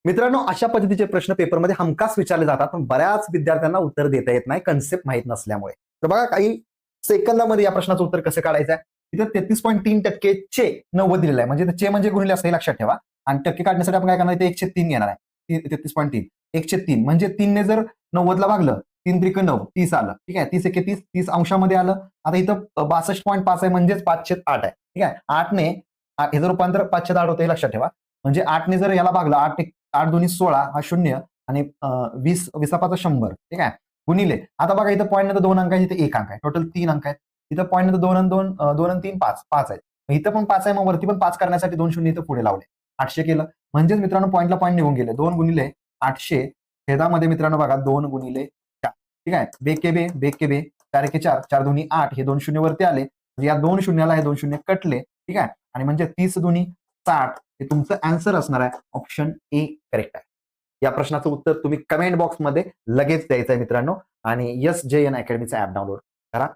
मित्रांनो, अशा पद्धतीचे प्रश्न पेपरमध्ये हमखास विचारले जातात, पण बऱ्याच विद्यार्थ्यांना उत्तर देता येत नाही कन्सेप्ट माहीत नसल्यामुळे. तर बघा काही सेकंदामध्ये या प्रश्नाचं उत्तर कसं काढायचं आहे. तिथे 33.3% चे 90 दिलेलं आहे. म्हणजे चे म्हणजे गुणिले असं हे लक्षात ठेवा. आणि टक्के काढण्यासाठी आपण काय करणार आहे, 1/3 घेणार आहे. 33.3 1/3 म्हणजे 3 ने जर 90 ला भागलं, 3 त्रिक 9 30 आलं. ठीक आहे, 30 एके 30 30 अंशामध्ये आलं. आता इथं 62.5 आहे म्हणजेच 5/8 आहे. ठीक आहे, 8 ने हे जर रूपांतर 5/8 होतं हे लक्षात ठेवा. म्हणजे 8 ने जर याला भागलं 8 दोन्ही 16 हा 0 आणि 20 20 100. ठीक आहे, गुणिले आता बघा इथं पॉईंट नंतर 2 अंक आहे, इथे 1 अंक आहे, टोटल 3 अंक आहेत. इथं पॉईंट नंतर 2 आणि 2 2 आणि 3 5 5 आहेत. इथं पण 5 आहे, मग वरती पण 5 करण्यासाठी 2 शून्य इथं पुढे लावले. 800 केलं म्हणजेच मित्रांनो पॉईंटला पॉईंट निघून गेले. 2 गुणिले 800 छेदामध्ये मित्रांनो बघा 2 गुणिले 4. ठीक आहे, बेके बे बेके बे 4 एके 4 4 दोन्ही 8 हे 2 शून्य वरती आले. या 2 शून्याला हे 2 शून्य कटले. ठीक आहे, आणि म्हणजे 30 दोन्ही 60 हे तुमचं आन्सर असणार आहे. ऑप्शन ए करेक्ट आहे. या प्रश्नाचं उत्तर तुम्ही कमेंट बॉक्समध्ये लगेच द्यायचं आहे मित्रांनो. आणि SJN अकॅडमीचा ऍप डाउनलोड करा.